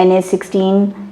NA16,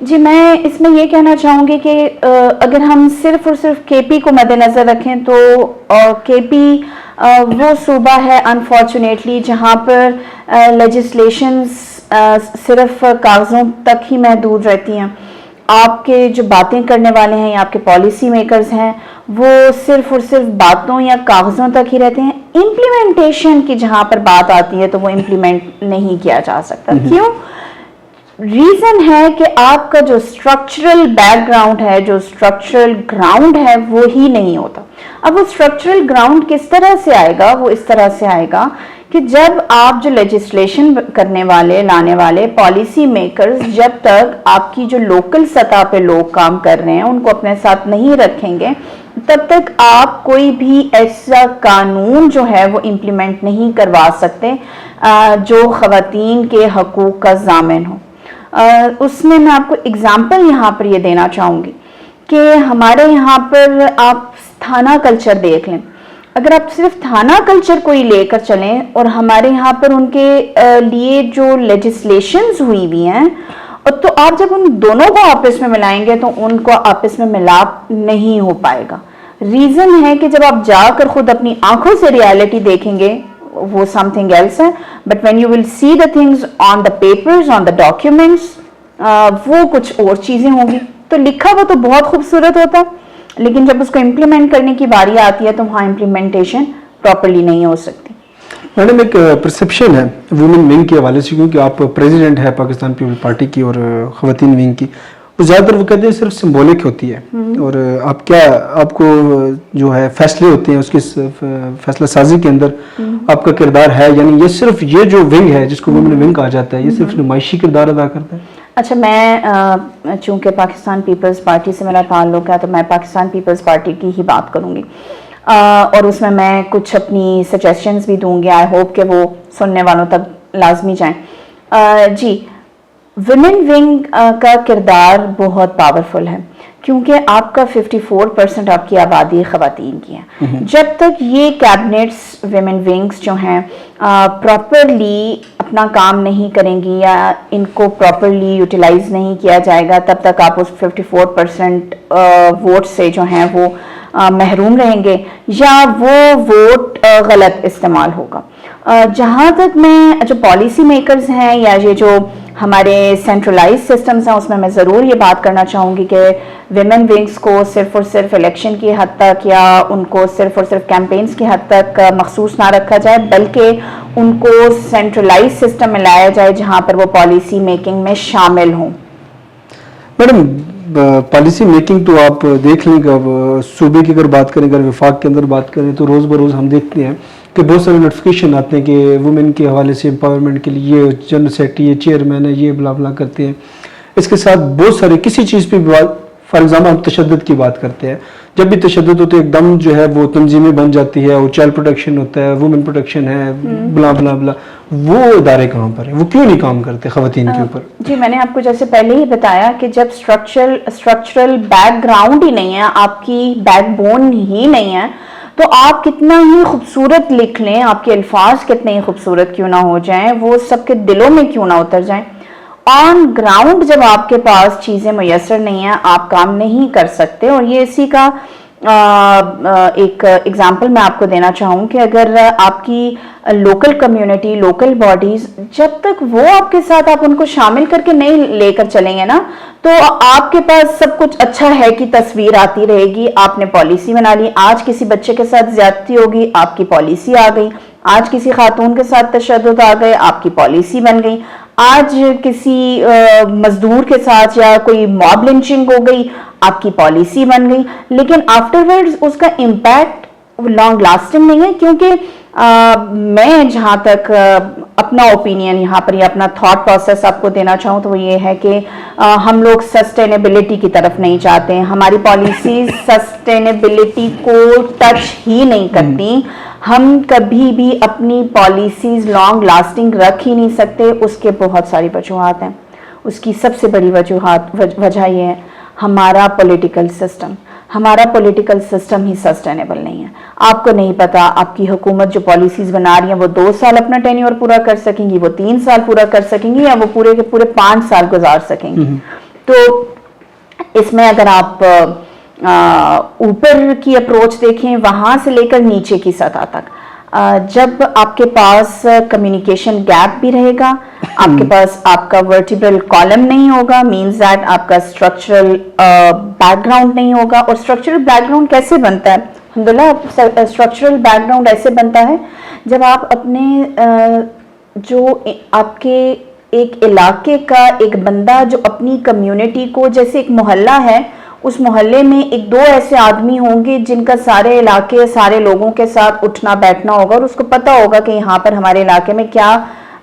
جی میں اس میں یہ کہنا چاہوں گی کہ اگر ہم صرف اور صرف کے پی کو مد نظر رکھیں تو کے پی وہ صوبہ ہے انفارچونیٹلی جہاں پر لیجسلیشنز صرف کاغذوں تک ہی محدود رہتی ہیں. آپ کے جو باتیں کرنے والے ہیں یا آپ کے پالیسی میکرز ہیں وہ صرف اور صرف باتوں یا کاغذوں تک ہی رہتے ہیں. امپلیمنٹیشن کی جہاں پر بات آتی ہے تو وہ امپلیمنٹ نہیں کیا جا سکتا. کیوں؟ ریزن ہے کہ آپ کا جو اسٹرکچرل بیک گراؤنڈ ہے, جو اسٹرکچرل گراؤنڈ ہے وہی نہیں ہوتا. اب وہ اسٹرکچرل گراؤنڈ کس طرح سے آئے گا؟ وہ اس طرح سے آئے گا کہ جب آپ جو لیجسلیشن کرنے والے لانے والے پالیسی میکرز جب تک آپ کی جو لوکل سطح پہ لوگ کام کر رہے ہیں ان کو اپنے ساتھ نہیں رکھیں گے تب تک آپ کوئی بھی ایسا قانون جو ہے وہ امپلیمنٹ نہیں کروا سکتے جو خواتین کے حقوق کا ضامن ہو. اس میں آپ کو اگزامپل یہاں پر یہ دینا چاہوں گی کہ ہمارے یہاں پر آپ تھانہ کلچر دیکھ لیں. اگر آپ صرف تھانہ کلچر کو ہی لے کر چلیں اور ہمارے یہاں پر ان کے لیے جو لیجسلیشنز ہوئی ہوئی ہیں تو آپ جب ان دونوں کو آپس میں ملائیں گے تو ان کو آپس میں ملاپ نہیں ہو پائے گا. ریزن ہے کہ جب آپ جا کر خود اپنی آنکھوں سے ریالٹی دیکھیں گے وہ سم تھنگ ایلس ہے, but when you will see the things on the papers on the documents وہ کچھ اور چیزیں ہوں گی. تو لکھا ہوا تو بہت خوبصورت ہوتا لیکن جب اس کو امپلیمنٹ کرنے کی باری آتی ہے تو وہاں امپلیمنٹیشن پراپرلی نہیں ہو سکتی. میڈم ایک پرسیپشن ہے وومن ونگ کے حوالے سے, کیونکہ آپ پریزیڈنٹ ہے پاکستان پیپل پارٹی کی اور خواتین ونگ کی, وہ زیادہ تر وہ کہتے ہیں صرف سمبولک ہوتی ہے اور آپ کو جو ہے فیصلے ہوتے ہیں اس کی فیصلہ سازی کے اندر آپ کا کردار ہے, یعنی یہ صرف یہ جو ونگ ہے جس کو وومن ونگ کہا جاتا ہے یہ صرف نمائشی کردار ادا کرتا ہے. اچھا, میں چونکہ پاکستان پیپلز پارٹی سے میرا تعلق ہے تو میں پاکستان پیپلز پارٹی کی ہی بات کروں گی اور اس میں کچھ اپنی سجیشنز بھی دوں گی. آئی ہوپ کہ وہ سننے والوں تک لازمی جائیں. جی, ویمن ونگ کا کردار بہت پاورفل ہے کیونکہ آپ کا 54% آپ کی آبادی خواتین کی ہے. جب تک یہ کیبنٹس ویمن ونگز جو ہیں پراپرلی اپنا کام نہیں کریں گی یا ان کو پراپرلی یوٹیلائز نہیں کیا جائے گا تب تک آپ اس 54% ووٹ سے جو ہیں وہ محروم رہیں گے یا وہ ووٹ غلط استعمال ہوگا. جہاں تک میں جو پالیسی میکرز ہیں یا یہ جو ہمارے سینٹرلائز سسٹمز ہیں اس میں ضرور یہ بات کرنا چاہوں گی کہ ویمن ونگز کو صرف اور صرف الیکشن کی حد تک یا ان کو صرف اور صرف کیمپینز کی حد تک مخصوص نہ رکھا جائے بلکہ ان کو سینٹرلائز سسٹم میں لایا جائے جہاں پر وہ پالیسی میکنگ میں شامل ہوں. میڈم پالیسی میکنگ تو آپ دیکھ لیں کہ اب صوبے کی اگر بات کریں, اگر وفاق کے اندر بات کریں تو روز بروز ہم دیکھتے ہیں کہ بہت سارے نوٹیفکیشن آتے ہیں کہ وومن کے حوالے سے امپاورمنٹ کے لیے یہ جنرل سیکرٹری, یہ چیئرمین ہے, یہ بلا بلا کرتے ہیں. اس کے ساتھ بہت سارے کسی چیز پہ فار ایگزامپل ہم تشدد کی بات کرتے ہیں, جب بھی تشدد ہوتے ایک دم جو ہے وہ تنظیمیں بن جاتی ہے, وہ چائلڈ پروٹیکشن ہوتا ہے, وومن پروٹیکشن ہے, بلا بلا بلا. وہ ادارے کہاں پر ہیں, وہ کیوں نہیں کام کرتے خواتین کے اوپر؟ جی, میں نے آپ کو جیسے پہلے ہی بتایا کہ جب اسٹرکچرل بیک گراؤنڈ ہی نہیں ہے, آپ کی بیک بون ہی نہیں ہے تو آپ کتنا ہی خوبصورت لکھ لیں, آپ کے الفاظ کتنے ہی خوبصورت کیوں نہ ہو جائیں, وہ سب کے دلوں میں کیوں نہ اتر جائیں, آن گراؤنڈ جب آپ کے پاس چیزیں میسر نہیں ہیں آپ کام نہیں کر سکتے. اور یہ اسی کا ایک ایگزامپل میں آپ کو دینا چاہوں کہ اگر آپ کی لوکل کمیونٹی, لوکل باڈیز جب تک وہ آپ کے ساتھ آپ ان کو شامل کر کے نہیں لے کر چلیں گے نا تو آپ کے پاس سب کچھ اچھا ہے کی تصویر آتی رہے گی. آپ نے پالیسی بنا لی, آج کسی بچے کے ساتھ زیادتی ہوگی آپ کی پالیسی آ گئی, آج کسی خاتون کے ساتھ تشدد آ گئے آپ کی پالیسی بن گئی, آج کسی مزدور کے ساتھ یا کوئی موب لنچنگ ہو گئی آپ کی پالیسی بن گئی. لیکن آفٹر ورڈز اس کا امپیکٹ لانگ لاسٹنگ نہیں ہے کیونکہ میں جہاں تک اپنا اوپینین یہاں پر یا اپنا تھاٹ پروسیس آپ کو دینا چاہوں تو وہ یہ ہے کہ ہم لوگ سسٹینیبلٹی کی طرف نہیں چاہتے ہیں. ہماری پالیسیز سسٹینیبلٹی کو ٹچ ہی نہیں کرتی. ہم کبھی بھی اپنی پالیسیز لانگ لاسٹنگ رکھ ہی نہیں سکتے. اس کے بہت ساری وجوہات ہیں. اس کی سب سے بڑی وجہ یہ ہے ہمارا پولیٹیکل سسٹم ہی سسٹینیبل نہیں ہے. آپ کو نہیں پتا آپ کی حکومت جو پالیسیز بنا رہی ہیں وہ 2 سال اپنا ٹینیور پورا کر سکیں گی, وہ 3 سال پورا کر سکیں گی یا وہ پورے کے پورے 5 سال گزار سکیں گی. تو اس میں اگر آپ اوپر کی اپروچ دیکھیں وہاں سے لے کر نیچے کی سطح تک، جب آپ کے پاس کمیونیکیشن گیپ بھی رہے گا، آپ کے پاس آپ کا ورٹیبرل کالم نہیں ہوگا، مینز دیٹ آپ کا اسٹرکچرل بیک گراؤنڈ نہیں ہوگا. اور اسٹرکچرل بیک گراؤنڈ کیسے بنتا ہے؟ الحمدللہ اسٹرکچرل بیک گراؤنڈ ایسے بنتا ہے جب آپ اپنے جو آپ کے ایک علاقے کا ایک بندہ جو اپنی کمیونٹی کو، جیسے ایک محلہ ہے، اس محلے میں ایک دو ایسے آدمی ہوں گے جن کا سارے علاقے سارے لوگوں کے ساتھ اٹھنا بیٹھنا ہوگا اور اس کو پتا ہوگا کہ یہاں پر ہمارے علاقے میں کیا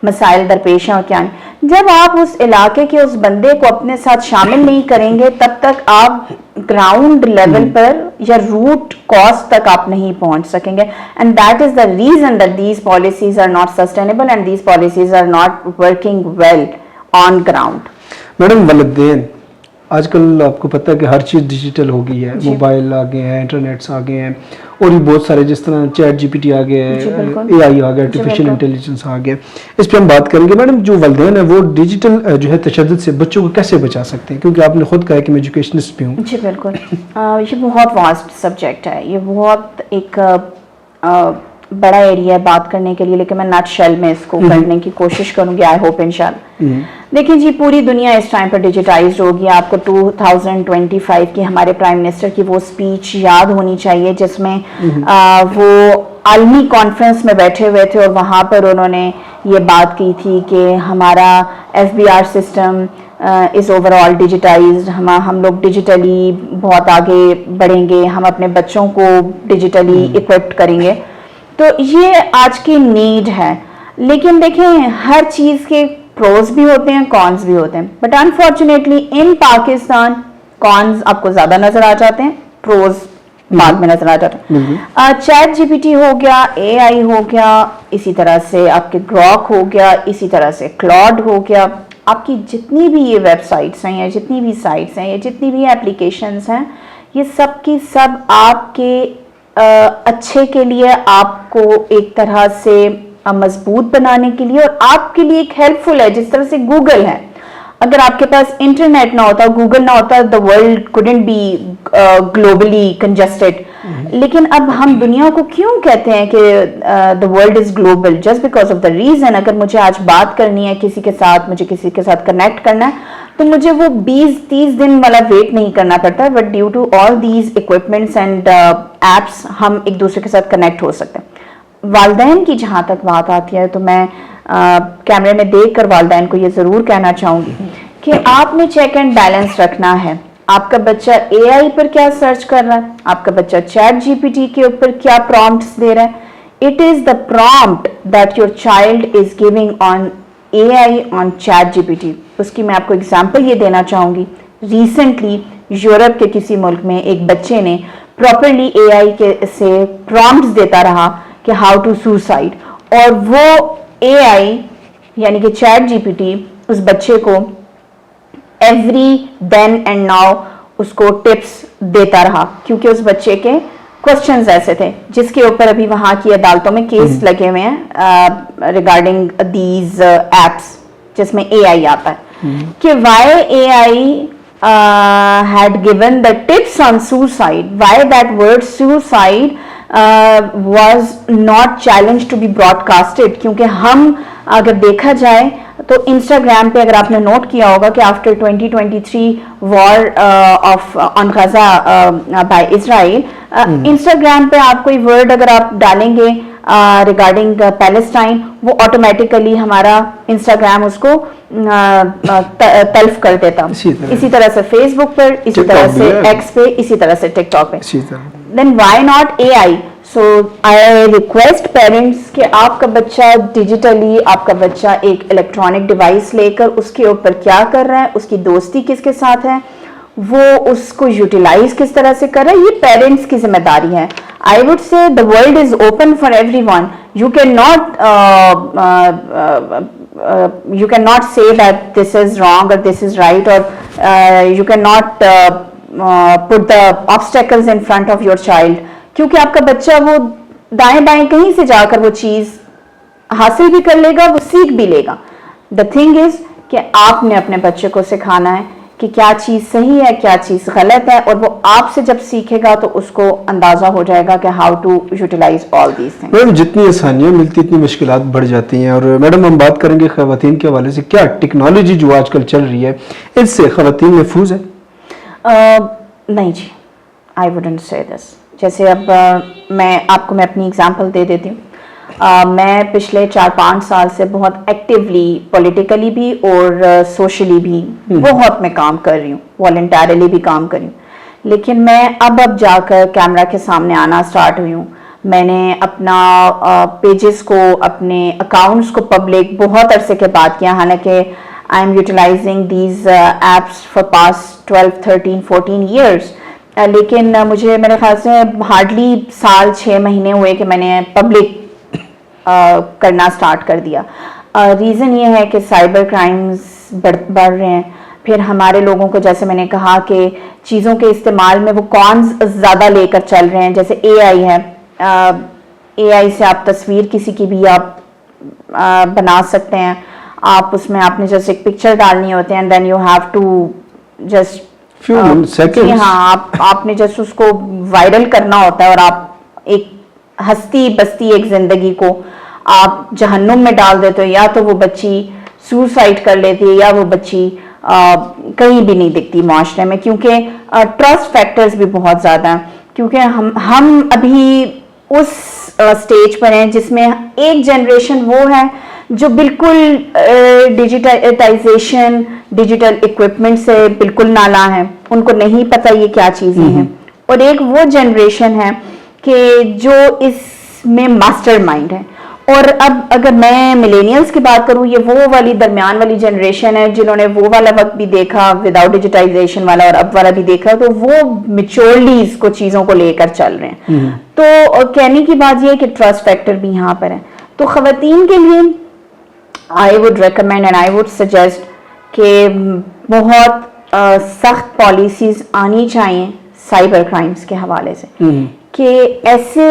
مسائل درپیش ہیں اور کیا نہیں. جب آپ اس علاقے کے اس بندے کو اپنے ساتھ شامل نہیں کریں گے تب تک آپ گراؤنڈ لیول پر یا روٹ کاز تک آپ نہیں پہنچ سکیں گے. And that is the reason that these policies are not sustainable and these policies are not working well on ground. Madam والدین آج کل آپ کو پتہ ہے کہ ہر چیز ڈیجیٹل ہو گئی ہے، موبائل آ گئے ہیں، انٹرنیٹس آ گئے ہیں، اور بھی بہت سارے جس طرح چیٹ جی پی ٹی آ گئے ہے، اے آئی آ گیا، آرٹیفیشیل انٹیلیجنس آ گیا. اس پہ ہم بات کریں گے. میڈم جو والدین ہیں وہ ڈیجیٹل جو ہے تشدد سے بچوں کو کیسے بچا سکتے ہیں؟ کیونکہ آپ نے خود کہا کہ میں ایجوکیشنسٹ بھی ہوں. جی بالکل، یہ بہت واسٹ سبجیکٹ ہے، یہ بہت ایک بڑا ایریا ہے بات کرنے کے لیے، لیکن میں نٹ شیل میں اس کو کرنے کی کوشش کروں گی، آئی ہوپ انشاءاللہ. دیکھیں جی، پوری دنیا اس ٹائم پر ڈیجیٹائزڈ ہوگی. آپ کو 2025 کی ہمارے پرائم منسٹر کی وہ اسپیچ یاد ہونی چاہیے جس میں وہ عالمی کانفرنس میں بیٹھے ہوئے تھے اور وہاں پر انہوں نے یہ بات کی تھی کہ ہمارا FBR system is over all digitised, ہم لوگ ڈیجیٹلی بہت آگے بڑھیں گے، ہم اپنے بچوں کو ڈیجیٹلی اکوپڈ کریں گے. تو یہ آج کی نیڈ ہے. لیکن دیکھیں ہر چیز کے پروز بھی ہوتے ہیں، کونز بھی ہوتے ہیں، but unfortunately in Pakistan cons آپ کو زیادہ نظر آ جاتے ہیں، پروز بعد میں نظر آ جاتے ہیں. چیٹ جی پی ٹی ہو گیا، اے آئی ہو گیا، اسی طرح سے آپ کے گراک ہو گیا، اسی طرح سے کلاڈ ہو گیا. آپ کی جتنی بھی یہ ویب سائٹس ہیں یا جتنی بھی سائٹس ہیں یا جتنی بھی اپلیکیشنز ہیں، یہ سب کی سب آپ کے اچھے کے لیے، آپ کو ایک طرح سے مضبوط بنانے کے لیے اور آپ کے لیے ایک ہیلپ فل ہے. جس طرح سے گوگل ہے، اگر آپ کے پاس انٹرنیٹ نہ ہوتا، گوگل نہ ہوتا، the world couldn't be globally congested. لیکن اب ہم دنیا کو کیوں کہتے ہیں کہ the world is global? just because of the reason اگر مجھے آج بات کرنی ہے کسی کے ساتھ، مجھے کسی کے ساتھ کنیکٹ کرنا ہے، تو مجھے وہ 20-30 دن والا ویٹ نہیں کرنا پڑتا. But due to all these equipments and apps ہم ایک دوسرے کے ساتھ کنیکٹ ہو سکتے ہیں. والدین کی جہاں تک بات آتی ہے تو میں کیمرے میں دیکھ کر والدین کو یہ ضرور کہنا چاہوں گی کہ آپ نے چیک اینڈ بیلنس رکھنا ہے. آپ کا بچہ اے آئی پر کیا سرچ کر رہا ہے، آپ کا بچہ چیٹ جی پی ٹی کے اوپر کیا پرومپٹس دے رہا ہے. It is the prompt that your child is giving on A I on ChatGPT. اس کی میں آپ کو اگزامپل یہ دینا چاہوں گی. ریسنٹلی یورپ کے کسی ملک میں ایک بچے نے پراپرلی اے آئی کے سے پرومپٹس دیتا رہا کہ ہاؤ ٹو سوسائڈ، اور وہ اے آئی یعنی کہ چیٹ جی پی ٹی اس بچے کو ایوری دین اینڈ ناؤ اس کو ٹپس دیتا رہا، کیونکہ اس بچے کے کوشچنز ایسے تھے جس کے اوپر ابھی وہاں کی عدالتوں میں کیس لگے ہوئے ہیں ریگارڈنگ دیز ایپس جس میں اے آئی آتا ہے کہ why AI had given the tips on suicide, why that word suicide was not challenged to be broadcasted. کیونکہ ہم اگر دیکھا جائے تو انسٹاگرام پہ اگر آپ نے نوٹ کیا ہوگا کہ after 2023 war on Gaza by Israel, Instagram پہ آپ کوئی ورڈ اگر آپ ڈالیں گے ریگارڈنگ پیلسٹائن، وہ آٹومیٹیکلی ہمارا انسٹاگرام اس کو تلف کر دیتا. اسی طرح سے فیس بک پر، اسی طرح سے ایکس پہ، اسی طرح سے ٹک ٹاک پہ. Then why not A I? So I request parents کہ آپ کا بچہ ڈیجیٹلی، آپ کا بچہ ایک الیکٹرانک ڈیوائس لے کر اس کے اوپر کیا کر رہا ہے، اس کی دوستی کس کے ساتھ ہے، وہ اس کو یوٹیلائز کس طرح سے کر رہا ہے، یہ پیرنٹس کی ذمہ داری ہے. I would say the world is open for everyone. You cannot say that this is wrong or this is right, or you cannot put the obstacles in front of your child. کیونکہ آپ کا بچہ وہ دائیں بائیں کہیں سے جا کر وہ چیز حاصل بھی کر لے گا، وہ سیکھ بھی لے گا. The thing is کہ آپ نے اپنے بچے کو سکھانا ہے کہ کیا چیز صحیح ہے کیا چیز غلط ہے, اور وہ آپ سے جب سیکھے گا تو اس کو اندازہ ہو جائے گا کہ how to utilise all these things. Madam جتنی آسانیاں ملتی اتنی مشکلات بڑھ جاتی ہیں. اور میڈم ہم بات کریں گے خواتین کے حوالے سے, کیا ٹیکنالوجی جو آج کل چل رہی ہے اس سے خواتین محفوظ ہے؟ نہیں جی, آئی ووڈنٹ سے دس. جیسے اب میں آپ کو اپنی اگزامپل دے دیتی ہوں. میں پچھلے 4-5 سال سے بہت ایکٹیولی پولیٹیکلی بھی اور سوشلی بھی بہت میں کام کر رہی ہوں, والنٹیرلی بھی کام کر رہی ہوں. لیکن میں اب جا کر کیمرہ کے سامنے آنا سٹارٹ ہوئی ہوں. میں نے اپنا پیجز کو, اپنے اکاؤنٹس کو پبلک بہت عرصے کے بعد کیا, حالانکہ I'm utilising these apps for past 12-13-14 years. لیکن مجھے میرے خیال سے ہارڈلی 1-6 مہینے ہوئے کہ میں نے پبلک کرنا سٹارٹ کر دیا. ریزن یہ ہے کہ سائبر کرائمز بڑھ رہے ہیں. پھر ہمارے لوگوں کو, جیسے میں نے کہا کہ چیزوں کے استعمال میں وہ کونز زیادہ لے کر چل رہے ہیں. جیسے اے آئی ہے, اے آئی سے آپ تصویر کسی کی بھی آپ بنا سکتے ہیں. آپ اس میں آپ نے جیسے ایک پکچر ڈالنی ہوتے ہیں, and then you have to just جی ہاں, آپ نے جسٹ اس کو وائرل کرنا ہوتا ہے, اور آپ ایک ہستی بستی ایک زندگی کو آپ جہنم میں ڈال دیتے ہو. یا تو وہ بچی سوسائڈ کر لیتی ہے, یا وہ بچی کہیں بھی نہیں دکھتی معاشرے میں, کیونکہ ٹرسٹ فیکٹرز بھی بہت زیادہ ہیں. کیونکہ ہم ابھی اس سٹیج پر ہیں جس میں ایک جنریشن وہ ہے جو بالکل ڈیجیٹائزیشن, ڈیجیٹل اکوپمنٹ سے بالکل نالا ہے, ان کو نہیں پتہ یہ کیا چیزیں ہیں. اور ایک وہ جنریشن ہے کہ جو اس میں ماسٹر مائنڈ ہے. اور اب اگر میں ملینیلز کی بات کروں, یہ وہ والی درمیان والی جنریشن ہے جنہوں نے وہ والا وقت بھی دیکھا وداؤٹ ڈیجیٹائزیشن والا, اور اب والا بھی دیکھا, تو وہ میچورلی اس کو چیزوں کو لے کر چل رہے ہیں. تو کہنے کی بات یہ ہے کہ ٹرسٹ فیکٹر بھی یہاں پر ہے. تو خواتین کے لیے I would recommend and I would suggest کہ بہت سخت پالیسیز آنی چاہیے سائبر کرائمز کے حوالے سے, کہ ایسے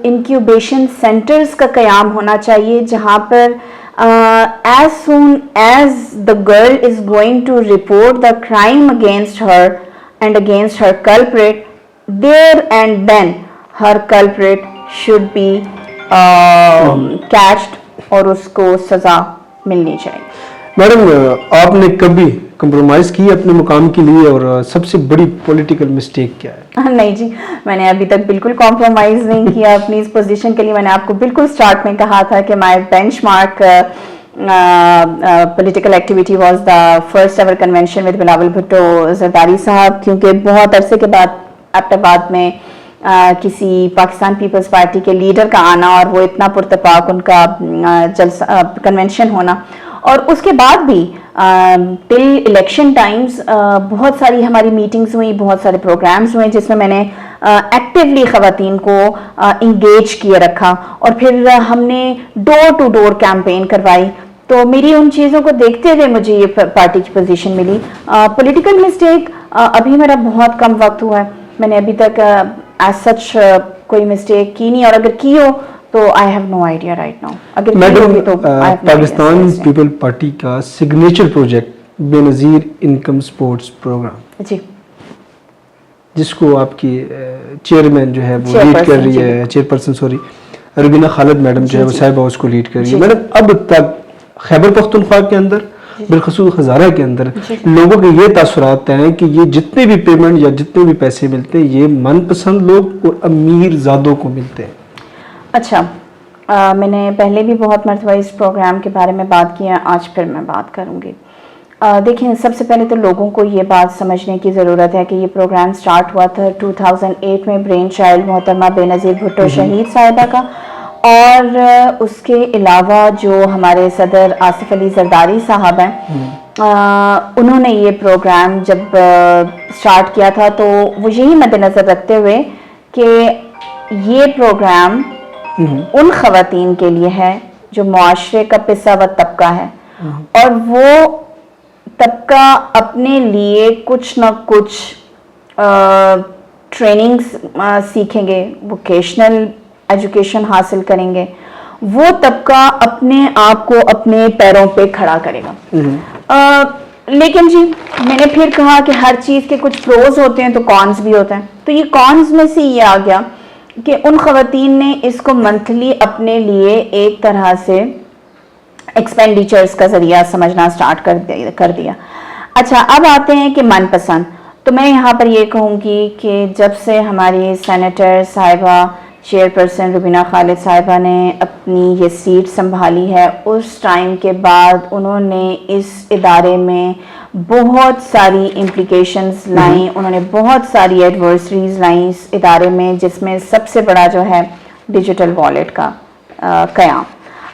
انکیوبیشن سینٹرز کا قیام ہونا چاہیے جہاں پر as soon as the girl is going to report the crime against her and against her culprit, there and then her culprit should be catched اور اس کو سزا ملنی چاہیے. میڈم آپ نے کبھی کمپرومائز کی اپنے مقام کے لیے, اور سب سے بڑی پولیٹیکل مسٹیک کیا ہے؟ نہیں جی, میں نے ابھی تک بالکل کمپرومائز نہیں کیا اپنی اس پوزیشن کے لیے. میں نے آپ کو بالکل سٹارٹ میں کہا تھا کہ my benchmark political activity was the first ever convention with Bilawal Bhutto Zardari صاحب, کیونکہ بہت عرصے کے بعد ایبٹ آباد میں کسی پاکستان پیپلز پارٹی کے لیڈر کا آنا, اور وہ اتنا پرتپاک ان کا جلسہ کنونشن ہونا. اور اس کے بعد بھی ٹل الیکشن ٹائمز بہت ساری ہماری میٹنگز ہوئیں, بہت سارے پروگرامز ہوئے جس میں میں نے ایکٹیولی خواتین کو انگیج کیے رکھا, اور پھر ہم نے ڈور ٹو ڈور کیمپین کروائی. تو میری ان چیزوں کو دیکھتے ہوئے مجھے یہ پارٹی کی پوزیشن ملی. پولیٹیکل مسٹیک ابھی میرا بہت کم وقت ہوا ہے, میں نے ابھی تک ایز سچ کوئی مسٹیک کی نہیں, اور اگر کی ہو تو I have no idea right now. اگر میڈم پاکستان پیپل پارٹی کا سگنیچر پروجیکٹ بے نظیر انکم سپورٹس پروگرام, جی, جس کو آپ کی چیئرمین جو ہے وہ لیڈ کر رہی ہے, چیئرپرسن سوری ربینہ خالد میڈم جو ہے وہ صاحبہ اس کو لیڈ کر رہی ہے. میڈم اب تک خیبر پختونخوا کے اندر بالخصوص ہزارہ کے اندر لوگوں کے یہ تاثرات ہیں کہ یہ جتنے بھی پیمنٹ یا جتنے بھی پیسے ملتے ہیں یہ من پسند لوگ اور امیر زادوں کو ملتے ہیں. اچھا, میں نے پہلے بھی بہت مرتبہ اس پروگرام کے بارے میں بات کی ہے, آج پھر میں بات کروں گی. دیکھیں, سب سے پہلے تو لوگوں کو یہ بات سمجھنے کی ضرورت ہے کہ یہ پروگرام سٹارٹ ہوا تھا 2008 میں برین چائلڈ محترمہ بے نظیر بھٹو شہید صاحبہ کا, اور اس کے علاوہ جو ہمارے صدر آصف علی زرداری صاحب ہیں, انہوں نے یہ پروگرام جب سٹارٹ کیا تھا تو وہ یہی مد نظر رکھتے ہوئے کہ یہ پروگرام ان خواتین کے لیے ہے جو معاشرے کا پسا ہوا طبقہ ہے, اور وہ طبقہ اپنے لیے کچھ نہ کچھ ٹریننگز سیکھیں گے, ووکیشنل ایجوکیشن حاصل کریں گے, وہ طبقہ اپنے آپ کو اپنے پیروں پہ کھڑا کرے گا. لیکن جی میں نے پھر کہا کہ ہر چیز کے کچھ پروز ہوتے ہیں تو کونز بھی ہوتے ہیں. تو یہ کونز میں سے یہ آ گیا کہ ان خواتین نے اس کو منتھلی اپنے لیے ایک طرح سے ایکسپینڈیچرز کا ذریعہ سمجھنا سٹارٹ کر دیا. اچھا اب آتے ہیں کہ من پسند. تو میں یہاں پر یہ کہوں گی کہ جب سے ہماری سینیٹر صاحبہ چیئر پرسن روبینہ خالد صاحبہ نے اپنی یہ سیٹ سنبھالی ہے, اس ٹائم کے بعد انہوں نے اس ادارے میں بہت ساری امپلیکیشنز لائیں, انہوں نے بہت ساری ایڈورسریز لائیں اس ادارے میں, جس میں سب سے بڑا جو ہے ڈیجیٹل والیٹ کا قیام.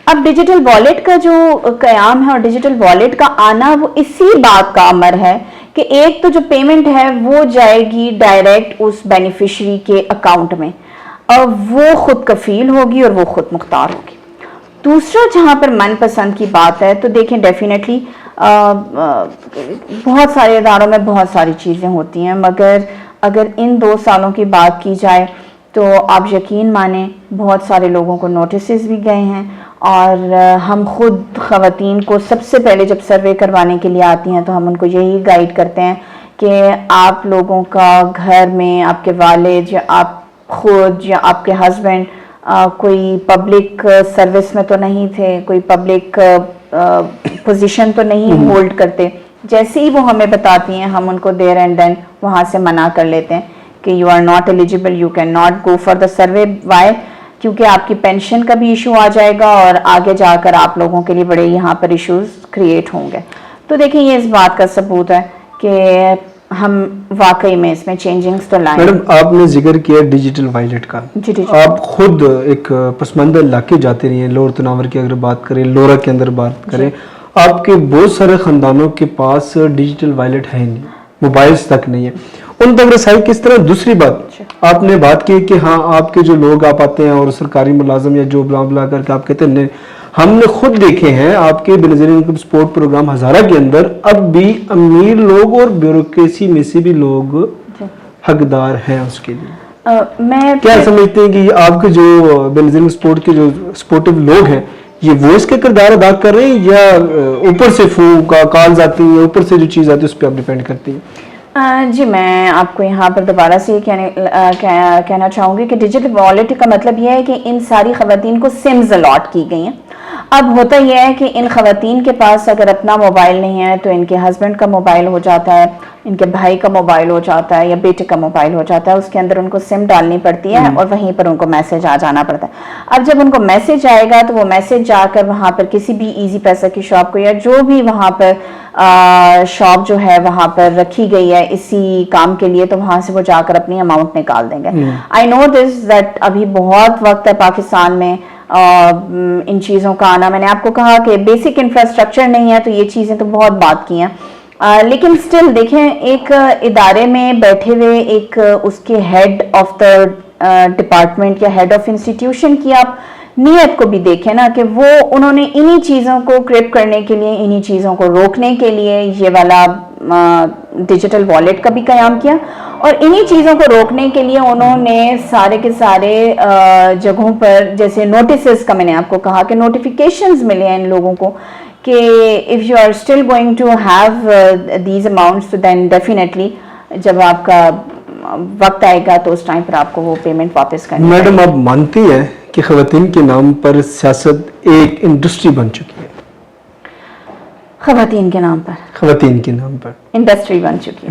اب ڈیجیٹل والیٹ کا جو قیام ہے اور ڈیجیٹل والیٹ کا آنا وہ اسی بات کا امر ہے کہ ایک تو جو پیمنٹ ہے وہ جائے گی ڈائریکٹ اس بینیفیشری کے اکاؤنٹ میں, اور وہ خود کفیل ہوگی اور وہ خود مختار ہوگی. دوسرا جہاں پر من پسند کی بات ہے تو دیکھیں ڈیفینیٹلی بہت سارے اداروں میں بہت ساری چیزیں ہوتی ہیں, مگر اگر ان 2 سالوں کی بات کی جائے تو آپ یقین مانیں بہت سارے لوگوں کو نوٹسز بھی گئے ہیں, اور ہم خود خواتین کو سب سے پہلے جب سروے کروانے کے لیے آتی ہیں تو ہم ان کو یہی گائیڈ کرتے ہیں کہ آپ لوگوں کا گھر میں آپ کے والد یا آپ خود یا آپ کے ہسبینڈ کوئی پبلک سروس میں تو نہیں تھے, کوئی پبلک پوزیشن تو نہیں ہولڈ کرتے. جیسے ہی وہ ہمیں بتاتی ہیں ہم ان کو دیر اینڈ دین وہاں سے منع کر لیتے ہیں کہ you are not eligible, you can not go for the survey. Why? کیونکہ آپ کی پینشن کا بھی ایشو آ جائے گا اور آگے جا کر آپ لوگوں کے لیے بڑے یہاں پر ایشوز کریٹ ہوں گے. تو دیکھیں یہ اس بات کا ثبوت ہے کہ ہم واقعی میں اس میں چینجنگز تو لائیں. میڈم آپ نے ذکر کیا ڈیجیٹل وائلیٹ کا, آپ خود ایک پسماندہ علاقے جاتے رہی ہیں, لوور تناور کی اگر بات کریں, لورا کے اندر بات کریں, آپ کے بہت سارے خاندانوں کے پاس ڈیجیٹل وائلیٹ ہے نہیں, موبائلز تک نہیں ہے, ان تک رسائی کس طرح؟ دوسری بات آپ نے بات کی کہ ہاں آپ کے جو لوگ آپ آتے ہیں اور سرکاری ملازم یا جو بلا بلا کر کے آپ کہتے ہیں, ہم نے خود دیکھے ہیں آپ کے بنظیر انکم سپورٹ پروگرام ہزارہ کے اندر اب بھی امیر لوگ اور بیوروکریسی میں سے بھی لوگ حقدار ہیں اس کے لیے. میں کیا سمجھتے ہیں کہ آپ کے جو بنظیر سپورٹ کے جو سپورٹو لوگ ہیں یہ وہ اس کے کردار ادا کر رہے ہیں یا اوپر سے کالز آتی ہیں, اوپر سے جو چیز آتی ہے اس پہ آپ ڈیپینڈ کرتی ہیں؟ جی میں آپ کو یہاں پر دوبارہ سے کہنا چاہوں گی کہ ڈیجیٹل والیٹ کا مطلب یہ ہے کہ ان ساری خواتین کو سمز الاٹ کی گئی ہیں. اب ہوتا یہ ہے کہ ان خواتین کے پاس اگر اپنا موبائل نہیں ہے تو ان کے ہسبینڈ کا موبائل ہو جاتا ہے, ان کے بھائی کا موبائل ہو جاتا ہے یا بیٹے کا موبائل ہو جاتا ہے, اس کے اندر ان کو سم ڈالنی پڑتی ہے اور وہیں پر ان کو میسج آ جانا پڑتا ہے. اب جب ان کو میسج آئے گا تو وہ میسج جا کر وہاں پر کسی بھی ایزی پیسہ کی شاپ کو یا جو بھی وہاں پر شاپ جو ہے وہاں پر رکھی گئی ہے اسی کام کے لیے, تو وہاں سے وہ جا کر اپنی اماؤنٹ نکال دیں گے. آئی نو دس دیٹ ابھی بہت وقت ہے پاکستان میں ان چیزوں کا آنا. میں نے آپ کو کہا کہ بیسک انفراسٹرکچر نہیں ہے تو یہ چیزیں تو بہت بات کی ہیں, لیکن سٹل دیکھیں ایک ادارے میں بیٹھے ہوئے ایک اس کے ہیڈ آف دا ڈپارٹمنٹ یا ہیڈ آف انسٹیٹیوشن کی آپ نیت کو بھی دیکھیں نا کہ وہ انہوں نے انہی چیزوں کو کریپ کرنے کے لیے, انہی چیزوں کو روکنے کے لیے یہ والا ڈیجیٹل والیٹ کا بھی قیام کیا, اور انہی چیزوں کو روکنے کے لیے انہوں نے سارے کے سارے جگہوں پر جیسے نوٹسز کا میں نے آپ کو کہا کہ نوٹیفیکیشنز ملے ہیں ان لوگوں کو کہ if you are still going to have these amounts تو then definitely جب آپ کا وقت آئے گا تو اس ٹائم پر آپ کو وہ پیمنٹ واپس کرنی. میڈم آپ مانتی ہیں کہ خواتین کے نام پر سیاست ایک انڈسٹری بن چکی ہے؟ خواتین کے نام پر انڈسٹری بن چکی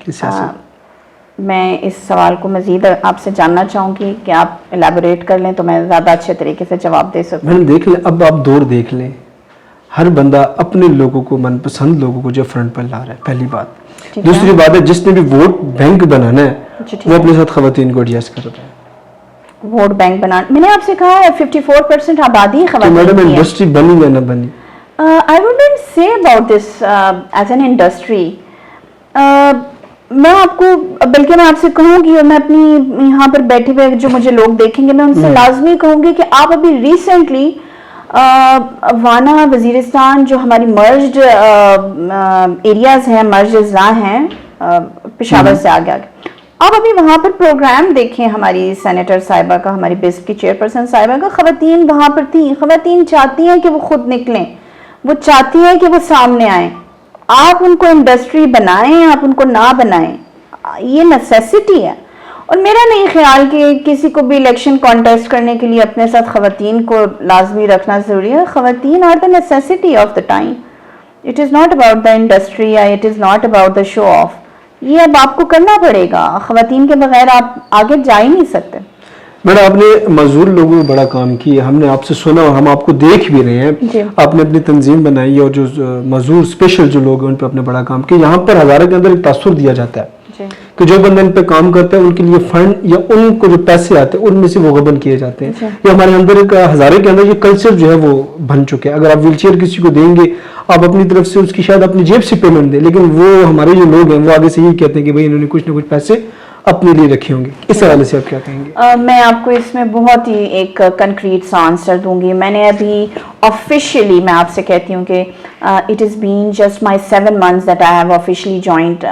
ہے سیاست. میں اس سوال کو مزید آپ سے جاننا چاہوں گی کہ آپ ایلیبوریٹ کر لیں تو میں زیادہ اچھے طریقے سے جواب دے سکوں. میں دیکھ لیں, اب آپ دور دیکھ لیں, ہر بندہ اپنے لوگوں کو, من پسند لوگوں کو جو فرنٹ پر لا رہا ہے, پہلی بات. دوسری بات ہے جس نے بھی ووٹ بینک بنانا ہے وہ اپنے ساتھ خواتین کو ایڈجسٹ کر رہا ہے. ووٹ بینک بنانا, میں نے آپ سے کہا ہے 54% آبادی خواتین کی ہے. میڈم انڈسٹری بنی یا نہ بنی, I wouldn't say about this as an industry. میں آپ کو بلکہ میں آپ سے کہوں گی, اور میں اپنی یہاں پر بیٹھے ہوئے جو مجھے لوگ دیکھیں گے میں ان سے لازمی کہوں گی کہ آپ ابھی ریسنٹلی وانا وزیرستان جو ہماری مرجڈ ایریاز ہیں, مرجڈ اضلاع ہیں پشاور سے آگے آپ ابھی وہاں پر پروگرام دیکھیں ہماری سینیٹر صاحبہ کا, ہماری بسپ کی چیئر پرسن صاحبہ کا. خواتین وہاں پر تھیں, خواتین چاہتی ہیں کہ وہ خود نکلیں, وہ چاہتی ہیں کہ وہ سامنے آئیں, آپ ان کو انڈسٹری بنائیں آپ ان کو نہ بنائیں, یہ نیسیسٹی ہے. اور میرا نہیں خیال کہ کسی کو بھی الیکشن کانٹیسٹ کرنے کے لیے اپنے ساتھ خواتین کو لازمی رکھنا ضروری ہے. خواتین are the necessity of the time. It is not about the industry یا it is not about the show off. یہ اب آپ کو کرنا پڑے گا, خواتین کے بغیر آپ آگے جا ہی نہیں سکتے. میڈم آپ نے معذور لوگوں میں بڑا کام کیا, ہم نے آپ سے سنا اور ہم آپ کو دیکھ بھی رہے ہیں. آپ نے اپنی تنظیم بنائی اور جو معذور اسپیشل جو لوگ ہیں ان پہ اپنے بڑا کام کیا. یہاں پر ہزارہ کے اندر ایک تاثر دیا جاتا ہے کہ جو بندہ ان پہ کام کرتا ہے ان کے لیے فنڈ یا ان کو جو پیسے آتے ہیں ان میں سے وہ غبن کیے جاتے ہیں. یہ ہمارے اندر ایک ہزارے کے اندر یہ کلچر جو ہے وہ بن چکے ہیں. اگر آپ ویل چیئر کسی کو دیں گے آپ اپنی طرف سے اس کی شاید اپنی جیب سے پیمنٹ دیں, لیکن وہ ہمارے جو لوگ ہیں وہ آگے سے یہ کہتے ہیں کہ بھائی انہوں نے کچھ نہ کچھ پیسے اپنے لیے رکھے ہوں گے. اس حوالے سے آپ کیا کہیں گے؟ میں آپ کو اس میں بہت ہی ایک کنکریٹ سا آنسر دوں گی. میں نے ابھی آفیشیلی میں آپ سے کہتی ہوں کہ it is been just my 7 months that I have officially joined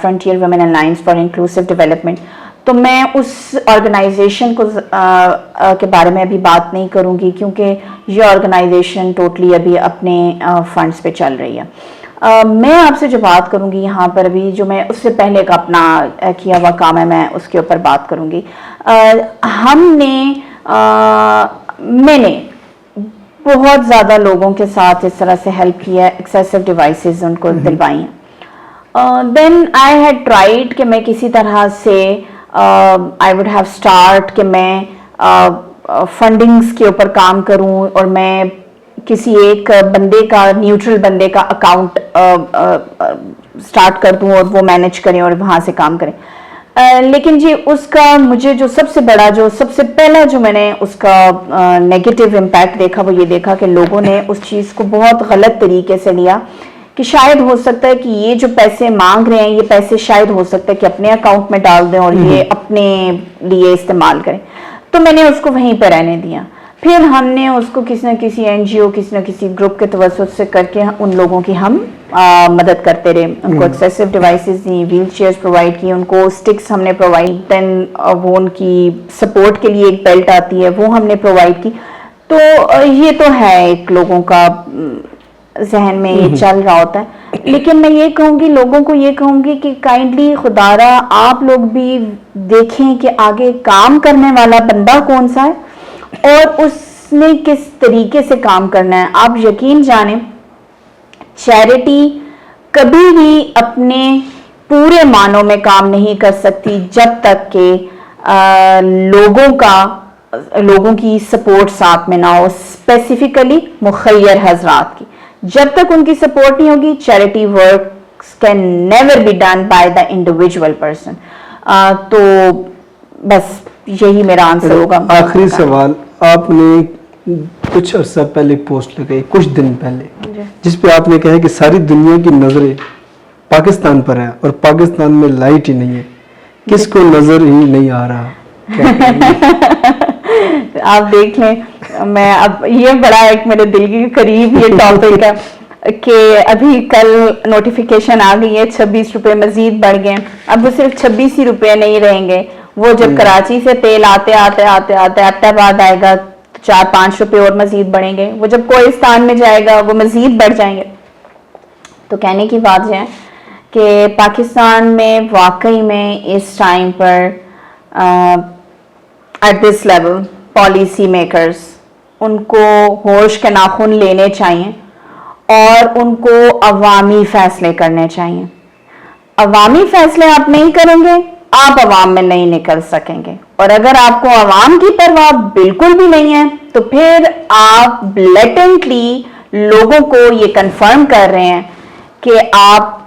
frontier women alliance for inclusive development. تو میں اس آرگنائزیشن کو کے بارے میں ابھی بات نہیں کروں گی کیونکہ یہ آرگنائزیشن ٹوٹلی ابھی اپنے فنڈس پہ چل رہی ہے. میں آپ سے جو بات کروں گی یہاں پر ابھی جو میں اس سے پہلے کا اپنا کیا ہوا کام ہے میں اس کے اوپر بات کروں گی. میں نے بہت زیادہ لوگوں کے ساتھ اس طرح سے ہیلپ کیا ہے, ایکسیسو ڈیوائسز ان کو دلوائی ہیں. دین آئی ہیڈ ٹرائیڈ کہ میں کسی طرح سے آئی وڈ ہیو اسٹارٹ کہ میں فنڈنگس کے اوپر کام کروں اور میں کسی ایک بندے کا نیوٹرل بندے کا اکاؤنٹ سٹارٹ کر دوں اور وہ مینیج کریں اور وہاں سے کام کریں. لیکن جی اس کا مجھے جو سب سے بڑا جو سب سے پہلا جو میں نے اس کا نیگیٹو امپیکٹ دیکھا وہ یہ دیکھا کہ لوگوں نے اس چیز کو بہت غلط طریقے سے لیا کہ شاید ہو سکتا ہے کہ یہ جو پیسے مانگ رہے ہیں یہ پیسے شاید ہو سکتا ہے کہ اپنے اکاؤنٹ میں ڈال دیں اور یہ اپنے لیے استعمال کریں. تو میں نے اس کو وہیں پہ رہنے دیا. پھر ہم نے اس کو کسی نہ کسی NGO کسی نہ کسی گروپ کے توسط سے کر کے ان لوگوں کی ہم مدد کرتے رہے. ان کو ایکسیسو ڈیوائسز دیں, ویل چیئرز پرووائڈ کی, ان کو اسٹکس ہم نے پرووائڈ, دین وہ ان کی سپورٹ کے لیے ایک بیلٹ آتی ہے وہ ہم نے پرووائڈ کی. تو یہ تو ہے ایک لوگوں کا ذہن میں یہ چل رہا ہوتا ہے. لیکن میں یہ کہوں گی لوگوں کو یہ کہوں گی کہ کائنڈلی خدارا آپ لوگ بھی دیکھیں کہ آگے کام کرنے والا بندہ کون سا ہے اور اس نے کس طریقے سے کام کرنا ہے. آپ یقین جانیں چیریٹی کبھی بھی اپنے پورے معنوں میں کام نہیں کر سکتی جب تک کہ لوگوں کی سپورٹ ساتھ میں نہ ہو, اسپیسیفکلی مخیر حضرات کی. جب تک ان کی سپورٹ نہیں ہوگی charity works can never be done by the individual person. تو بس یہی میرا آنسر ہوگا. آخری سوال, آپ نے کچھ عرصہ پہلے پوسٹ لگائی کچھ دن پہلے جس پہ آپ نے کہا کہ ساری دنیا کی نظریں پاکستان پر ہیں اور پاکستان میں لائٹ ہی نہیں ہے, کس کو نظر ہی نہیں آ رہا. آپ دیکھ لیں, میں اب یہ بڑا ایک میرے دل کے قریب یہ ٹاپک ہے کہ ابھی کل نوٹیفیکیشن آ گئی ہے 26 روپے مزید بڑھ گئے. اب وہ صرف 26 ہی روپے نہیں رہیں گے, وہ جب کراچی سے تیل آتے آتے بعد آئے گا 4-5 روپے اور مزید بڑھیں گے. وہ جب کوہستان میں جائے گا وہ مزید بڑھ جائیں گے. تو کہنے کی بات یہ ہے کہ پاکستان میں واقعی میں اس ٹائم پر at this level policy makers ان کو ہوش کے ناخن لینے چاہیے اور ان کو عوامی فیصلے کرنے چاہیے. عوامی فیصلے آپ نہیں کریں گے آپ عوام میں نہیں نکل سکیں گے, اور اگر آپ کو عوام کی پرواہ بالکل بھی نہیں ہے تو پھر آپ بلیٹنٹلی لوگوں کو یہ کنفرم کر رہے ہیں کہ آپ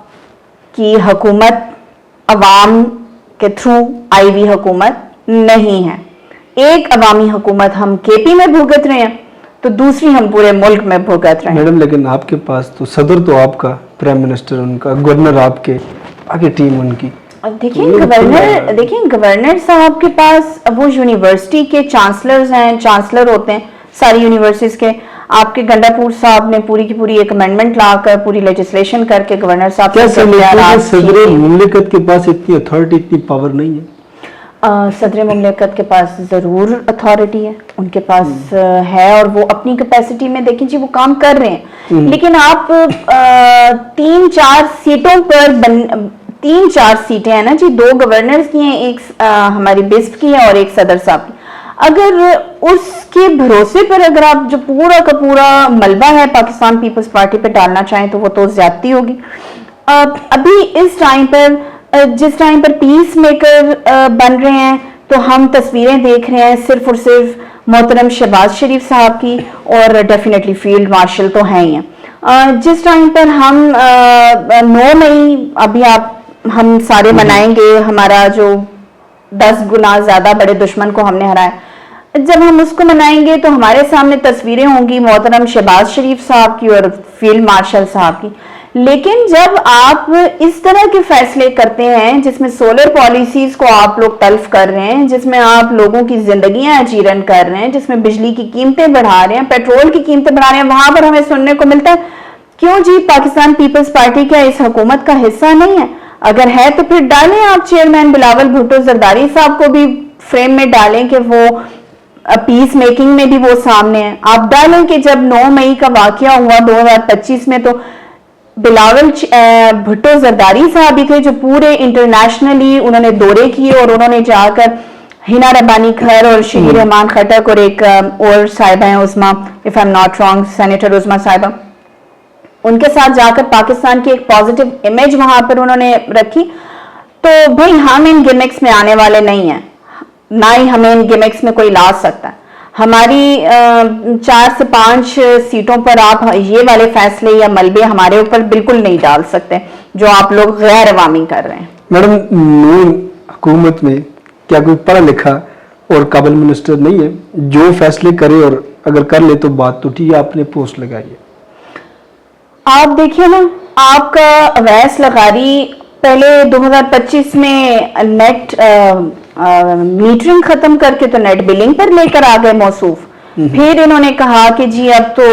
کی حکومت عوام کے تھرو آئی ہوئی حکومت نہیں ہے. ایک عوامی حکومت ہم KP میں بھگت رہے ہیں تو دوسری ہم پورے ملک میں بھگت رہے ہیں. میڈم لیکن آپ کے پاس تو صدر تو آپ کا, پرائم منسٹر ان کا, گورنر آپ کے, آگے ٹیم ان کی. دیکھیں گورنر صاحب کے پاس وہ یونیورسٹی کے چانسلرز ہیں, چانسلر ہوتے ہیں ساری یونیورسٹیز کے. آپ کے گنڈا پور صاحب نے پوری کی پوری ایک امینڈمنٹ لا کر پوری لیجسلیشن کر کے گورنر صاحب صدر مملکت کے پاس اتنی اتھارٹی اتنی پاور نہیں ہے. صدر مملکت کے پاس ضرور اتھارٹی ہے، ان کے پاس ہے، اور وہ اپنی کیپیسٹی میں دیکھیں جی وہ کام کر رہے ہیں، لیکن آپ 3-4 سیٹوں پر 3-4 سیٹیں ہیں نا جی، 2 گورنرز کی ہیں، ایک ہماری بسپ کی ہے اور ایک صدر صاحب کی. اگر اس کے بھروسے پر اگر آپ جو پورا کا پورا ملبہ ہے پاکستان پیپلز پارٹی پہ ڈالنا چاہیں تو وہ تو زیادتی ہوگی. ابھی اس ٹائم پر جس ٹائم پر پیس میکر بن رہے ہیں تو ہم تصویریں دیکھ رہے ہیں صرف اور صرف محترم شہباز شریف صاحب کی، اور ڈیفینیٹلی فیلڈ مارشل تو ہیں ہی ہیں. جس ٹائم پر ہم 9 مئی ابھی ہم سارے منائیں گے، ہمارا جو 10 گنا زیادہ بڑے دشمن کو ہم نے ہرایا، جب ہم اس کو منائیں گے تو ہمارے سامنے تصویریں ہوں گی محترم شہباز شریف صاحب کی اور فیلڈ مارشل صاحب کی. لیکن جب آپ اس طرح کے فیصلے کرتے ہیں جس میں سولر پالیسیز کو آپ لوگ تلف کر رہے ہیں، جس میں آپ لوگوں کی زندگیاں اجیرن کر رہے ہیں، جس میں بجلی کی قیمتیں بڑھا رہے ہیں، پیٹرول کی قیمتیں بڑھا رہے ہیں، وہاں پر ہمیں سننے کو ملتا ہے کیوں جی پاکستان پیپلز پارٹی کیا اس حکومت کا حصہ نہیں ہے؟ اگر ہے تو پھر ڈالیں آپ چیئرمین بلاول بھٹو زرداری صاحب کو بھی فریم میں ڈالیں کہ وہ پیس میکنگ میں بھی وہ سامنے ہیں. آپ ڈالیں کہ جب 9 مئی کا واقعہ ہوا 2025 میں تو بلاول بھٹو زرداری صاحب بھی تھے جو پورے انٹرنیشنلی انہوں نے دورے کیے، اور انہوں نے جا کر ہنا ربانی کھر اور شہید رحمان خٹک اور ایک اور صاحبہ ہیں عظما، if I'm not wrong senator عظما صاحبہ، ان کے ساتھ جا کر پاکستان کی ایک پازیٹیو امیج وہاں پر انہوں نے رکھی. تو بھائی ہم ان گیمکس میں آنے والے نہیں ہیں، نہ ہی ہمیں ان گیمکس میں کوئی لا سکتا ہے. ہماری 4 سے 5 سیٹوں پر آپ یہ والے فیصلے یا ملبے ہمارے اوپر بالکل نہیں ڈال سکتے جو آپ لوگ غیر عوامی کر رہے ہیں. میڈم، نون حکومت میں کیا کوئی پڑھا لکھا اور قابل منسٹر نہیں ہے جو فیصلے کرے، اور اگر کر لے تو بات تو ٹھیک ہے، آپ نے پوسٹ لگائی ہے. آپ دیکھیے نا، آپ کا اویس لغاری پہلے 2025 میں نیٹ میٹرنگ ختم کر کے تو نیٹ بلنگ پر لے کر آ گئے موصوف. پھر انہوں نے کہا کہ جی اب تو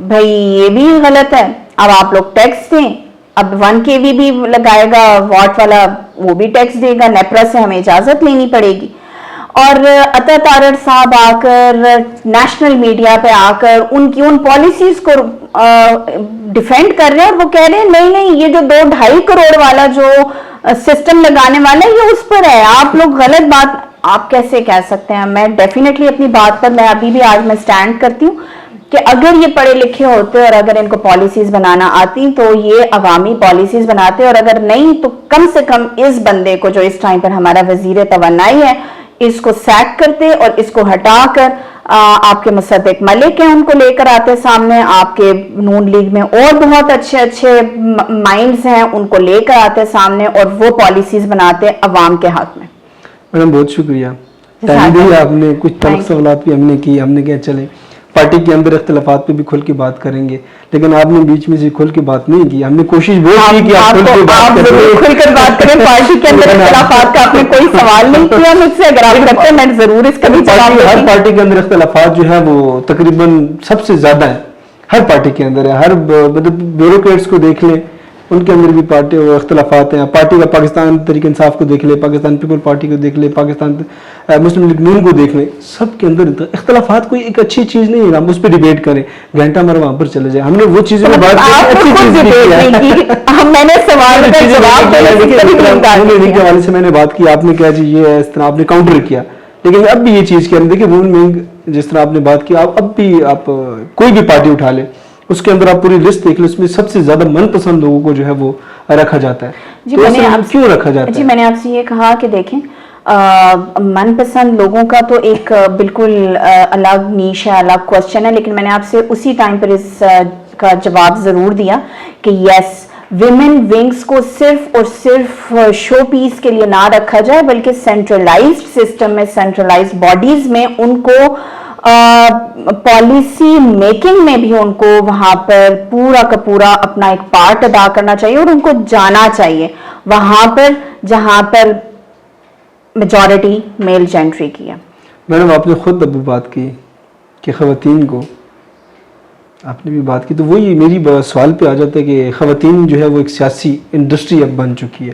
بھائی یہ بھی غلط ہے، اب آپ لوگ ٹیکس دیں، اب 1 kV بھی لگائے گا واٹ والا وہ بھی ٹیکس دے گا، نیپرا سے ہمیں اجازت لینی پڑے گی. اور عطا تارڑ صاحب آ کر نیشنل میڈیا پہ آ کر ان پالیسیز کو ڈیفینڈ کر رہے ہیں، اور وہ کہہ رہے ہیں نہیں نہیں یہ جو 2-2.5 کروڑ والا جو سسٹم لگانے والا ہے یہ اس پر ہے. آپ لوگ غلط بات آپ کیسے کہہ سکتے ہیں؟ میں ڈیفینیٹلی اپنی بات پر میں ابھی بھی آج میں سٹینڈ کرتی ہوں کہ اگر یہ پڑھے لکھے ہوتے اور اگر ان کو پالیسیز بنانا آتی تو یہ عوامی پالیسیز بناتے، اور اگر نہیں تو کم سے کم اس بندے کو جو اس ٹائم پر ہمارا وزیر توانائی ہے اس کو سیک کرتے اور اس کو ہٹا کر آپ کے مصدق ملک ہیں ان کو لے کر آتے سامنے، آپ کے نون لیگ میں اور بہت اچھے اچھے مائنڈز ہیں ان کو لے کر آتے سامنے اور وہ پالیسیز بناتے عوام کے حق میں. میڈم بہت شکریہ، ٹائم بھی آپ نے کچھ تلخ سوالات بھی ہم نے کی، ہم نے کہا چلیں پارٹی کے اندر اختلافات پہ بھی کھل کے بات کریں گے، لیکن آپ نے بیچ میں سے کھل کے بات نہیں کی. ہم نے کوشش بہت کی کہ آپ کھل کر بات کریں. پارٹی کے اندر اختلافات کا آپ نے کوئی سوال نہیں کیا مجھ سے، اگر آپ کرتے ہیں میں ضرور اس کا بھی جواب دوں. ہر پارٹی کے اندر اختلافات جو ہے وہ تقریباً سب سے زیادہ ہے، ہر پارٹی کے اندر ہے. ہر مطلب بیوروکریٹس کو دیکھ لیں ان کے اندر بھی پارٹی اختلافات ہیں. پارٹی کا پاکستان تحریک انصاف کو دیکھ لیں، پاکستان پیپل پارٹی کو دیکھ لیں، پاکستان مسلم لیگ نون کو دیکھ لیں، سب کے اندر اختلافات کوئی ایک اچھی چیز نہیں ہے. ہم اس پہ ڈیبیٹ کریں، گھنٹہ ہمارا وہاں پر چلے جائے. ہم نے وہ چیزیں بات کی، میں نے سوال کا جواب کے حوالے سے میں نے بات کی، آپ نے کہا جی یہ اس طرح آپ نے کاؤنٹر کیا، لیکن اب بھی یہ چیز کیا دیکھیں وومن جس طرح آپ نے بات کی، اب بھی آپ کوئی بھی پارٹی اٹھا لیں اس کے اندر آپ پوری لسٹ دیکھ لیں، اس میں سب سے زیادہ من پسند لوگوں کو جو ہے وہ رکھا جاتا ہے. جی میں نے کیوں رکھا جاتا ہے؟ جی میں نے آپ سے یہ کہا کہ دیکھیں من پسند لوگوں کا تو ایک بالکل الگ نیش ہے، الگ کوشچن ہے، لیکن میں نے آپ سے اسی ٹائم پر اس کا جواب ضرور دیا کہ یس ویمن ونگز کو صرف اور صرف شو پیس کے لیے نہ رکھا جائے بلکہ سینٹرلائزڈ سسٹم میں، سینٹرلائزڈ باڈیز میں ان کو پالیسی میکنگ میں بھی ان کو وہاں پر پورا کا پورا اپنا ایک پارٹ ادا کرنا چاہیے اور ان کو جانا چاہیے وہاں پر جہاں پر میجورٹی میل جینٹری کی ہے. میڈم آپ نے خود ابھی بات کی کہ خواتین کو، آپ نے بھی بات کی، تو وہی میری سوال پہ آ جاتا ہے کہ خواتین جو ہے وہ ایک سیاسی انڈسٹری اب بن چکی ہے.